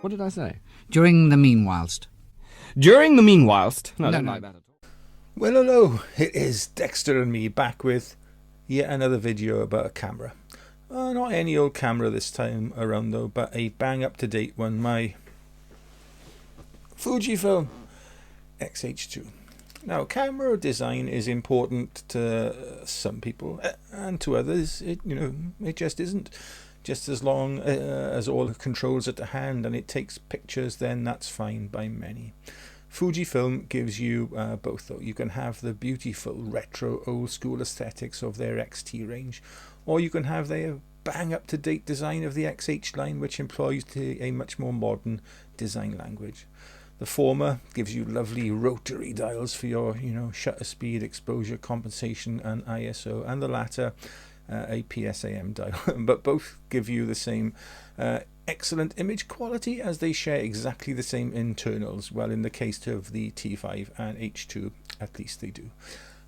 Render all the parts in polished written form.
What did I say? During the meanwhilest. During the meanwhilest? No, I No, don't no. like that at all. Well, hello, it is Dexter and me back with yet another video about a camera. Not any old camera this time around though, but a bang up to date one, my Fujifilm X-H2. Now, camera design is important to some people, and to others, it just isn't. Just as long as all the controls at the hand and it takes pictures, then that's fine by many. Fujifilm gives you both though. You can have the beautiful retro old school aesthetics of their XT range, or you can have their bang up to date design of the XH line, which employs a much more modern design language. The former gives you lovely rotary dials for your shutter speed, exposure, compensation and ISO, and the latter a PSAM dial, but both give you the same excellent image quality, as they share exactly the same internals. Well, in the case of the T5 and H2, at least they do.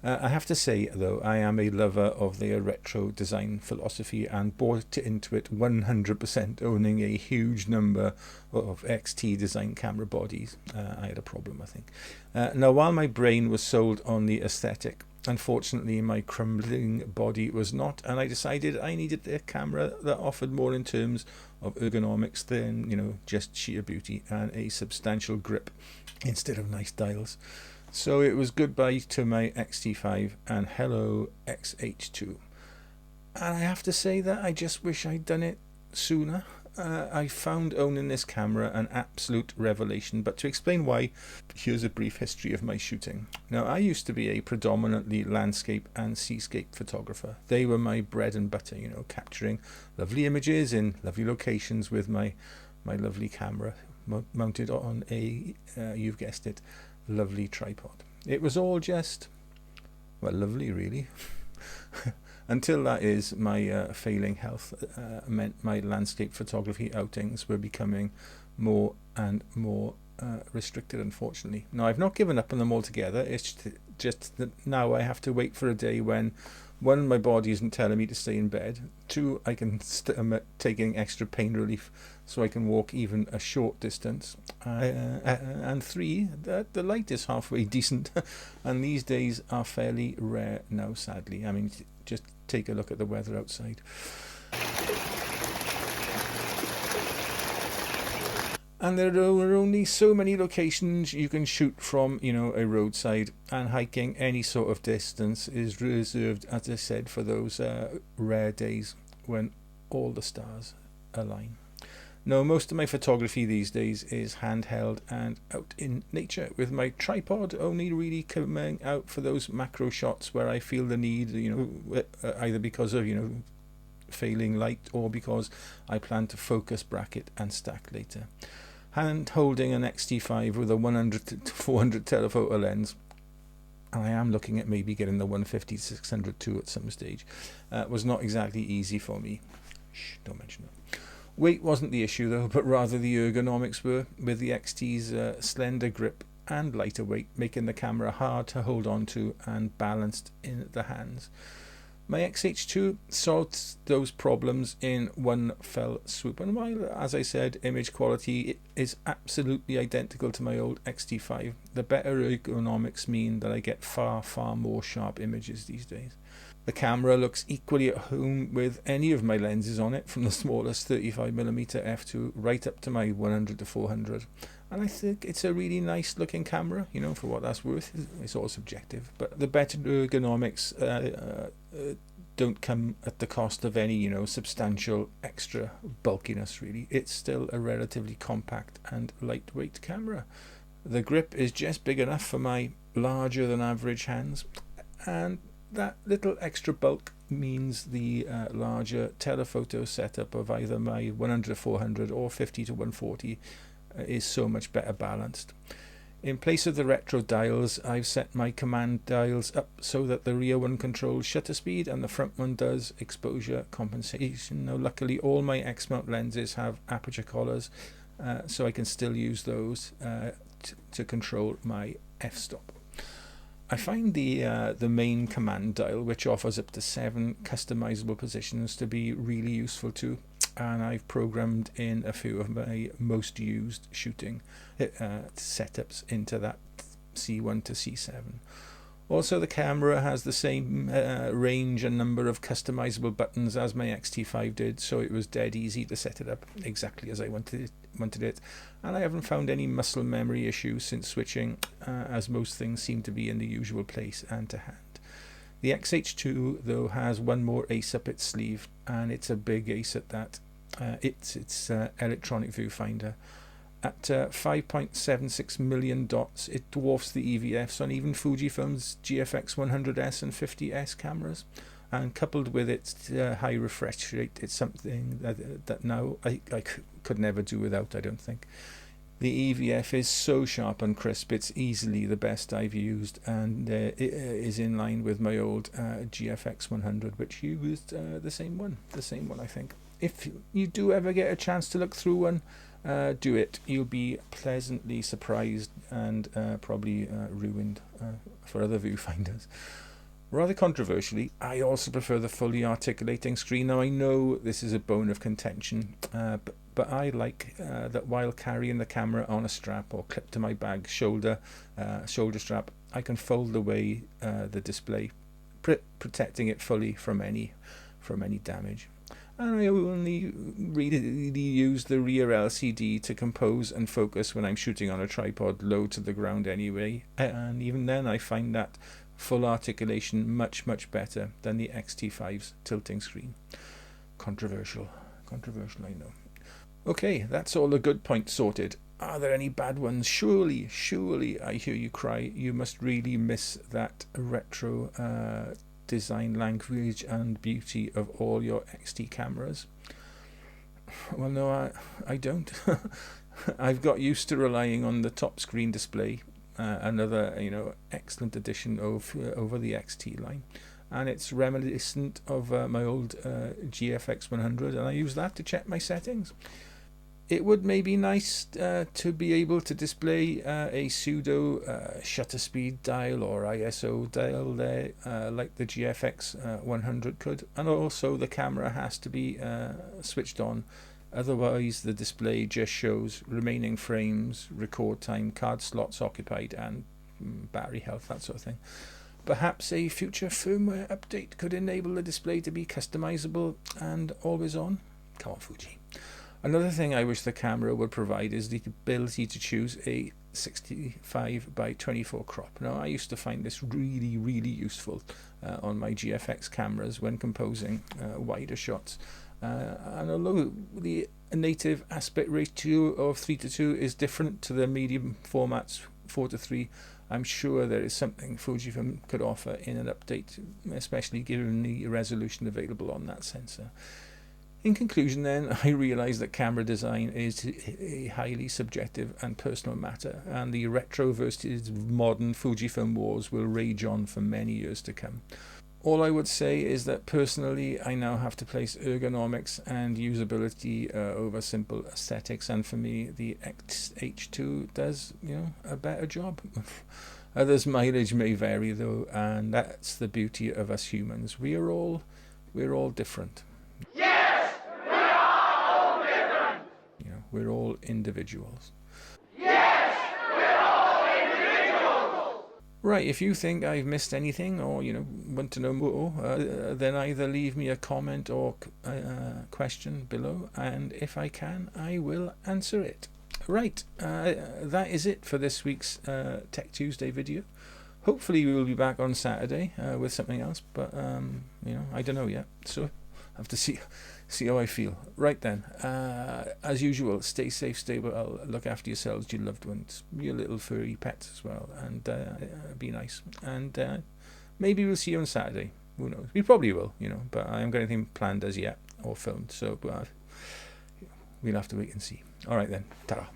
I have to say though, I am a lover of their retro design philosophy and bought into it 100%, owning a huge number of XT design camera bodies. I had a problem, I think. Now, while my brain was sold on the aesthetic, unfortunately my crumbling body was not, and I decided I needed a camera that offered more in terms of ergonomics than just sheer beauty and a substantial grip instead of nice dials. So it was goodbye to my X-T5 and hello X-H2. And I have to say that I just wish I'd done it sooner. I found owning this camera an absolute revelation, but to explain why, here's a brief history of my shooting. Now, I used to be a predominantly landscape and seascape photographer. They were my bread and butter, capturing lovely images in lovely locations with my lovely camera mounted on a, you've guessed it, lovely tripod. It was all just, well, lovely really. Until that is, my failing health meant my landscape photography outings were becoming more and more restricted, unfortunately. Now, I've not given up on them altogether. It's just that now I have to wait for a day when, one, my body isn't telling me to stay in bed. Two, I can I'm taking extra pain relief so I can walk even a short distance. And three, the light is halfway decent. And these days are fairly rare now, sadly. I mean, just take a look at the weather outside. And there are only so many locations you can shoot from, a roadside, and hiking any sort of distance is reserved, as I said, for those rare days when all the stars align. No, most of my photography these days is handheld and out in nature, with my tripod only really coming out for those macro shots where I feel the need, either because of, failing light or because I plan to focus, bracket and stack later. Hand holding an X-T5 with a 100 to 400 telephoto lens, and I am looking at maybe getting the 150-600 too at some stage, was not exactly easy for me. Shh, don't mention it. Weight wasn't the issue though, but rather the ergonomics were, with the XT's slender grip and lighter weight, making the camera hard to hold on to and balanced in the hands. My X-H2 solved those problems in one fell swoop, and while, as I said, image quality is absolutely identical to my old X-T5, the better ergonomics mean that I get far more sharp images these days. The camera looks equally at home with any of my lenses on it, from the smallest 35mm f2 right up to my 100 to 400. And I think it's a really nice looking camera, for what that's worth. It's all subjective, but the better ergonomics don't come at the cost of any, substantial extra bulkiness really. It's still a relatively compact and lightweight camera. The grip is just big enough for my larger than average hands, and that little extra bulk means the larger telephoto setup of either my 100 to 400 or 50 to 140 is so much better balanced. In place of the retro dials, I've set my command dials up so that the rear one controls shutter speed and the front one does exposure compensation. Now, luckily all my X-mount lenses have aperture collars, so I can still use those to control my f-stop. I find the main command dial, which offers up to 7 customizable positions, to be really useful too. and I've programmed in a few of my most used shooting setups into that C1 to C7. Also, the camera has the same range and number of customizable buttons as my X-T5 did, so it was dead easy to set it up exactly as I wanted it. And I haven't found any muscle memory issues since switching, as most things seem to be in the usual place and to hand. The X-H2 though has one more ace up its sleeve, and it's a big ace at that. It's electronic viewfinder. At 5.76 million dots, it dwarfs the EVFs on even Fujifilm's GFX 100S and 50S cameras. And coupled with its high refresh rate, it's something that now I could never do without, I don't think. The EVF is so sharp and crisp, it's easily the best I've used, and it is in line with my old GFX 100, which used the same one I think. If you do ever get a chance to look through one, do it. You'll be pleasantly surprised and probably ruined for other viewfinders. Rather controversially, I also prefer the fully articulating screen. Now I know this is a bone of contention, but I like that while carrying the camera on a strap or clipped to my bag shoulder strap, I can fold away the display, protecting it fully from any damage. And I only really use the rear LCD to compose and focus when I'm shooting on a tripod low to the ground anyway, and even then I find that full articulation much better than the X-T5's tilting screen. Controversial I know. Okay, that's all the good points sorted. Are there any bad ones? Surely I hear you cry. You must really miss that retro design language and beauty of all your XT cameras. Well, no, I don't. I've got used to relying on the top screen display, another excellent addition over the XT line, and it's reminiscent of my old GFX 100, and I use that to check my settings. It would maybe nice to be able to display a pseudo shutter speed dial or ISO dial there, like the GFX 100 could, and also the camera has to be switched on, otherwise the display just shows remaining frames, record time, card slots occupied, and battery health, that sort of thing. Perhaps a future firmware update could enable the display to be customizable and always on. Come on, Fuji. Another thing I wish the camera would provide is the ability to choose a 65 by 24 crop. Now, I used to find this really useful on my GFX cameras when composing wider shots. And although the native aspect ratio of 3:2 is different to the medium formats 4:3, I'm sure there is something Fujifilm could offer in an update, especially given the resolution available on that sensor. In conclusion then, I realise that camera design is a highly subjective and personal matter, and the retro versus modern Fujifilm wars will rage on for many years to come. All I would say is that personally I now have to place ergonomics and usability over simple aesthetics, and for me the X-H2 does a better job. Others' mileage may vary though, and that's the beauty of us humans. We're all different. We're all individuals. Yes, we're all individuals. Right, if you think I've missed anything or want to know more, then either leave me a comment or question below, and if I can, I will answer it. Right, that is it for this week's Tech Tuesday video. Hopefully we will be back on Saturday with something else, but I don't know yet, so I have to see how I feel. Right then, as usual, stay safe, stay well, look after yourselves, your loved ones, your little furry pets as well, and be nice. And maybe we'll see you on Saturday. Who knows? We probably will, but I haven't got anything planned as yet or filmed, so we'll have to wait and see. All right then, ta-ra.